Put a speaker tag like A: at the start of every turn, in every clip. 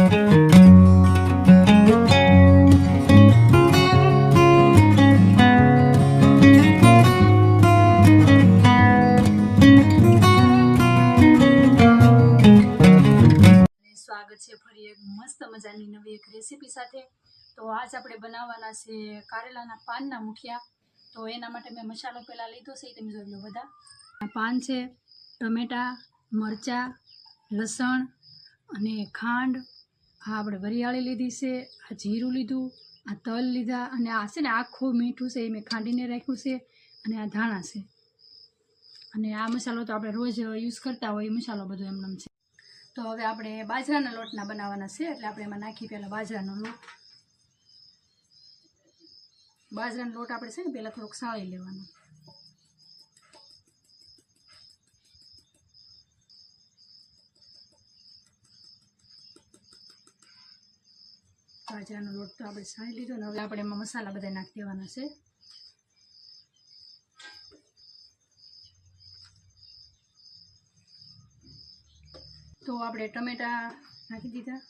A: સ્વાગત છે ફરી એક મસ્ત મજાની નવી એક રેસીપી સાથે। તો આજ આપણે બનાવવાના છે કારેલાના પાનના મુઠિયા। તો એના માટે મેં મસાલો પહેલાં લીધો છે, તમે જોઈ લો। બધા પાન છે, ટમેટા, મરચાં, લસણ અને ખાંડ, આ આપણે વરિયાળી લીધી છે, આ જીરું લીધું, આ તલ લીધા અને આ છે ને આખું મીઠું છે એ મેં ખાંડીને રાખ્યું છે, અને આ ધાણા છે। અને આ મસાલો તો આપણે રોજ યુઝ કરતા હોય, એ મસાલો બધો એમનેમ છે। તો હવે આપણે બાજરાના લોટના બનાવવાના છે, એટલે આપણે એમાં નાખી પહેલાં બાજરાનો લોટ। બાજરાનો લોટ આપણે છે ને પહેલાં થોડોક સાળી લેવાનો। બાજરાનો લોટ તો આપણે સાળી લીધો ને હવે આપણે એમાં મસાલા બધા નાખી દેવાના છે। તો આપણે ટમેટા નાખી દીધા,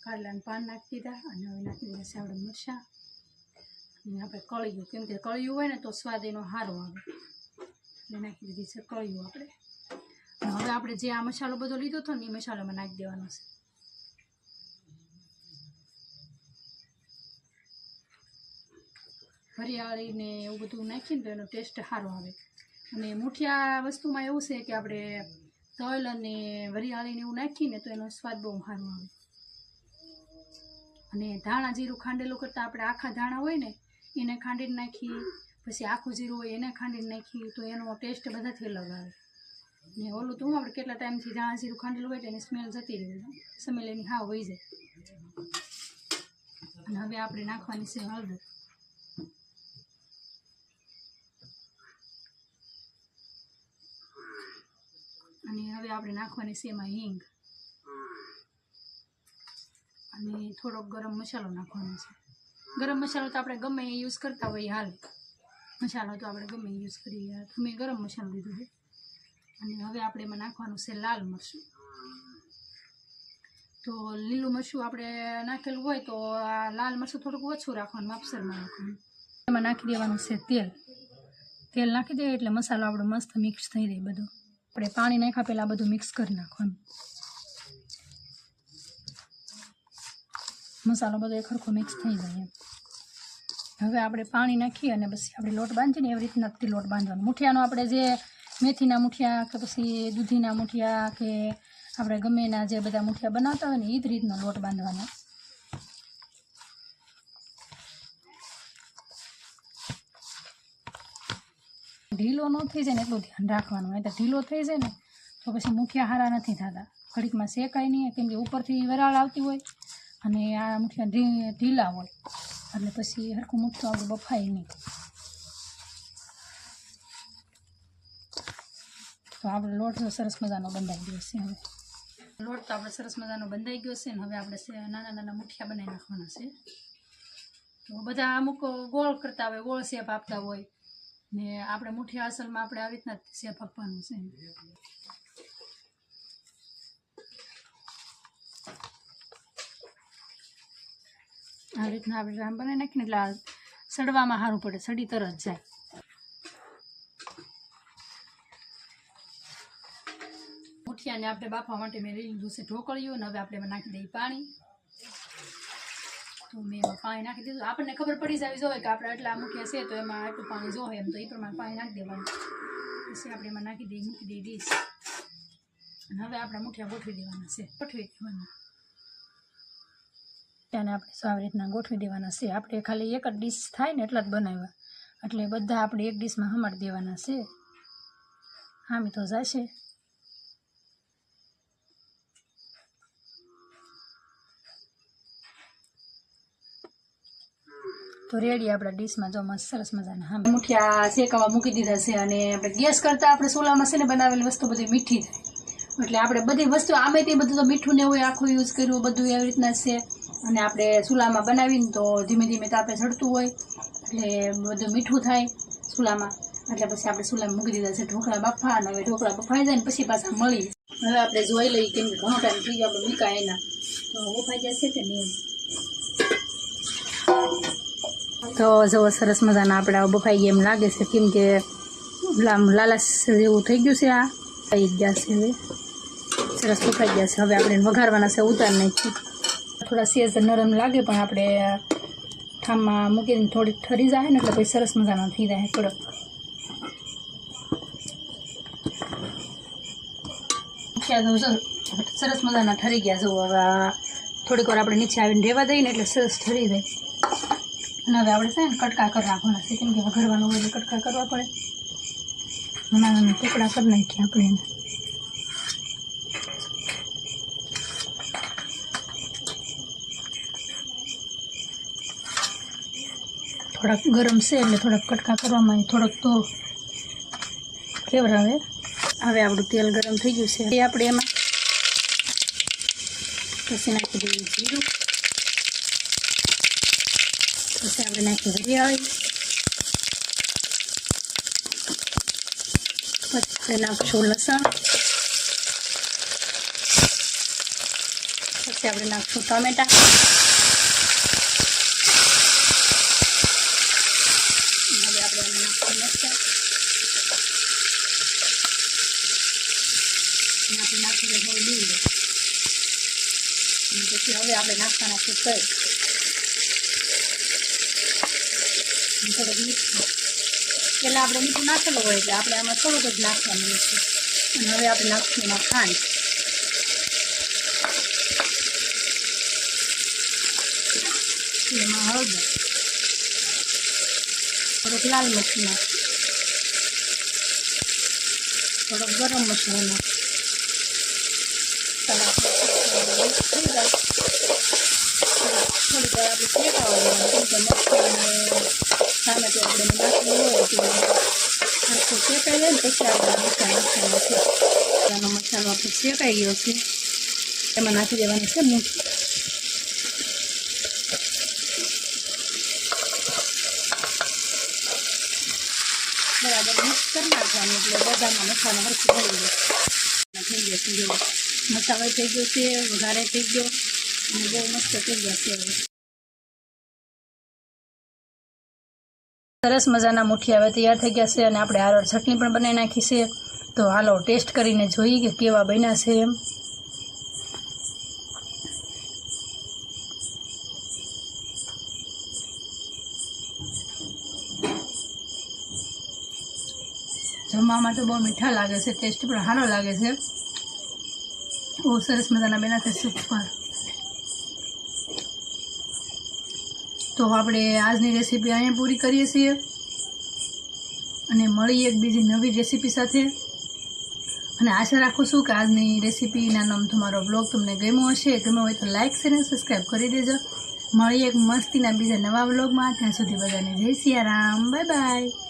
A: કારેલાના પાન નાખી દીધા, અને હવે નાખી દીધા છે આપણે મરચાં, અને આપણે કળિયું, કેમ કે કળિયું હોય ને તો સ્વાદ એનો સારો આવે, એટલે નાખી દીધી છે કળિયું આપણે। અને હવે આપણે જે આ મસાલો બધો લીધો હતો ને એ મસાલામાં નાખી દેવાનો છે। વરિયાળી ને એવું બધું નાખીને તો એનો ટેસ્ટ સારો આવે। અને મુઠિયા વસ્તુમાં એવું છે કે આપણે તલ અને વરિયાળીને એવું નાખીને તો એનો સ્વાદ બહુ સારો આવે। અને ધાણા જીરું ખાંડેલું કરતાં આપણે આખા ધાણા હોય ને એને ખાંડીને નાખી, પછી આખું જીરું હોય એને ખાંડીને નાખી તો એનો ટેસ્ટ બધાથી અલગ આવે। ને ઓલું તો હું આપણે કેટલા ટાઈમથી ધાણા જીરું ખાંડેલું હોય તો એની સ્મેલ જતી રહે, સ્મેલ એની હાવ વહી જાય। અને હવે આપણે નાખવાની છે હળદર, અને હવે આપણે નાખવાની છે એમાં હિંગ, અને થોડોક ગરમ મસાલો નાખવાનો છે। ગરમ મસાલો તો આપણે ગમે એ યુઝ કરતા હોઈએ હાલ, મસાલો તો આપણે ગમે એ યુઝ કરીએ, મેં ગરમ મસાલો લીધો છે। અને હવે આપણે એમાં નાખવાનું છે લાલ મરચું। તો લીલું મરચું આપણે નાખેલું હોય તો આ લાલ મરચું થોડુંક ઓછું રાખવાનું, માપસરમાં રાખવાનું। એમાં નાખી દેવાનું છે તેલ, તેલ નાખી દઈએ એટલે મસાલો આપણો મસ્ત મિક્સ થઈ જાય બધો। આપણે પાણી નાખ્યા પહેલાં બધું મિક્સ કરી નાખવાનું, મસાલો બધો એક સરખો મિક્સ થઈ જાય એમ। હવે આપણે પાણી નાખી અને પછી આપણે લોટ બાંધીએ ને એવી રીતના લોટ બાંધવાનો। મુઠિયાનો આપણે જે મેથીના મુઠિયા કે પછી દૂધીના મુઠિયા કે આપણે ગમે એના જે બધા મુઠિયા બનાવતા હોય ને એ જ રીતનો લોટ બાંધવાનો। ઢીલો ન થઈ જાય ને એટલું ધ્યાન રાખવાનું, નહીં તો ઢીલો થઈ જાય ને તો પછી મુઠિયા સારા નથી થતા, ઘડીકમાં શેકાય નહીં, કેમ કે ઉપરથી વરાળ આવતી હોય અને આ મુઠિયા ઢીલા હોય એટલે પછી સરખું મુઠું આપણું બફાય નહીં। તો આપણે લોટ જો સરસ મજાનો બંધાઈ ગયો છે। હવે લોટ તો આપણે સરસ મજાનો બંધાઈ ગયો છે ને હવે આપણે નાના નાના મુઠિયા બનાવી નાખવાના છે। તો બધા અમુક ગોળ કરતા હોય, ગોળ શેપ આપતા હોય, ને આપણે મુઠિયા અસલમાં આપણે આવી રીતના શેપ આપવાનું છે। આ રીતના આપણે રામ બનાવી નાખીને એટલે આ સડવામાં સારું પડે, સડી તરત જાય। મુઠિયાને આપણે બાફવા માટે મેં લઈ લીધું છે ઢોકળિયું, અને હવે આપણે એમાં નાખી દઈએ પાણી। તો મેં એમાં પાણી નાખી દીધું, આપણને ખબર પડી જવી જોઈએ કે આપણે આટલા મુઠિયા છે તો એમાં આટલું પાણી જોઈએ એમ, તો એ પ્રમાણે પાણી નાખી દેવાનું। પછી આપણે એમાં નાખી દઈએ, મૂકી દઈએ ડીશ, અને હવે આપણા મુઠિયા ગોઠવી દેવાના છે, ગોઠવી દેવાના। અને આપણે આવી રીતના ગોઠવી દેવાના છે। આપણે ખાલી એક જ ડીશ થાય ને એટલા જ બનાવ્યા, એટલે બધા આપણે એક ડીશમાં હમાડી દેવાના છે। હામી તો જશે। તો રેડી આપણા ડીશમાં જો મસ્ત સરસ મજાના હા મુઠિયા શેકાવા મૂકી દીધા છે। અને આપણે ગેસ કરતાં આપણે ચૂલામાં છે ને બનાવેલી વસ્તુ બધી મીઠી થાય, એટલે આપણે બધી વસ્તુ આમે તે બધું તો મીઠું ને હોય આખું યુઝ કર્યું બધું એવી રીતના છે। અને આપણે ચૂલામાં બનાવીને તો ધીમે ધીમે તાપે ચડતું હોય એટલે બધું મીઠું થાય ચૂલામાં, એટલે પછી આપણે ચૂલામાં મૂકી દીધા છે ઢોકળા બાફા। અને હવે ઢોકળા બફાઈ જાય ને પછી પાછા મળી, હવે આપણે જોઈ લઈએ કેમ કે ઘણો ટાઈમ થઈ ગયો આપણે મૂકાય એના, તો બફાઈ જશે કે નહીં. તો જો સરસ મજાના આપણા બફાઈ ગયા એમ લાગે છે, કેમ કે લાલાશ જેવું થઈ ગયું છે. આ થઈ ગયા છે, હવે સરસ બફાઈ ગયા છે. હવે આપણે વઘારવાના છે, ઉતારી નાખીએ. થોડા સેજ નરમ લાગે પણ આપણે ઠામમાં મૂકીને થોડીક ઠરી જાય ને એટલે પછી સરસ મજાના થઈ જાય કડક. સરસ મજાના ઠરી ગયા. જો હવે થોડીક વાર આપણે નીચે આવીને રહેવા દઈએ ને એટલે સરસ ઠરી જાય. અને હવે આપણે છે ને કટકા કરી નાખવાના છે, કેમ કે વઘારવાનું હોય એટલે કટકા કરવા પડે. નાના નાના ટુકડા કરી નાખીએ આપણે એને. થોડાક ગરમ છે એટલે થોડાક કટકા કરવામાં થોડોક તો કેવરાવે. હવે આપણું તેલ ગરમ થઈ ગયું છે, એ આપણે એમાં પછી નાખી દઈએ જીરું, પછી આપણે નાખી વરિયાળી, પછી નાખશું લસણ, પછી આપણે નાખશું ટામેટા, હવે આપણે એમાં નાખશું મરચાં, આપણે નાખી દઈએ લીમડો. પછી હવે આપણે નાખવાના છે તલ, થોડુંક મીઠું. પહેલાં આપણે મીઠું નાખેલું હોય એટલે આપણે આમાં થોડુંક જ નાખવાનું છે. અને હવે આપણે નાખશું એમાં ખાંડ, એમાં હળદર, થોડોક લાલ મરચું નાખશું, થોડોક ગરમ મસાલો નાખશું. થઈ જાય થોડીક વાર આપણે શેકાવા દેવાનું, કેમ કે મરચાં ટામેટું આપણે નાખવું હોય એટલે આખું શેકાઈ જાય ને પછી આપણે મસાલો છે. આનો મસાલો આપણે શેકાઈ ગયો છે, એમાં નાખી દેવાનું છે મીઠું. બરાબર મિક્સ કરી નાખવાનું એટલે બધામાં મસાલો હરખું ભરી જાય. થઈ જશે જો મસાલો થઈ ગયો છે, વઘારે થઈ ગયો અને બહુ મસ્ત થઈ ગયા છે. સરસ મજાના મુઠિયા હવે તૈયાર થઈ ગયા છે અને આપણે આરોર ચટણી પણ બનાવી નાખી છે. તો હાલો ટેસ્ટ કરીને જોઈએ કે કેવા બન્યા છે એમ. જમવામાં તો બહુ મીઠા લાગે છે, ટેસ્ટ પણ સારો લાગે છે. બહુ સરસ મજાના બન્યા છે, સુપર. તો આપણે આજની રેસીપી અહીંયા પૂરી કરીએ છીએ અને મળીએ એક બીજી નવી રેસીપી સાથે. અને આશા રાખું છું કે આજની રેસીપીના નામ તમારો બ્લોગ તમને ગમ્યો હશે. ગમ્યો હોય તો લાઇક શેર અને સબસ્ક્રાઈબ કરી દેજો. મળીએ એક મસ્તીના બીજા નવા બ્લોગમાં. ત્યાં સુધી બધાને જય સિયારામ, બાય બાય.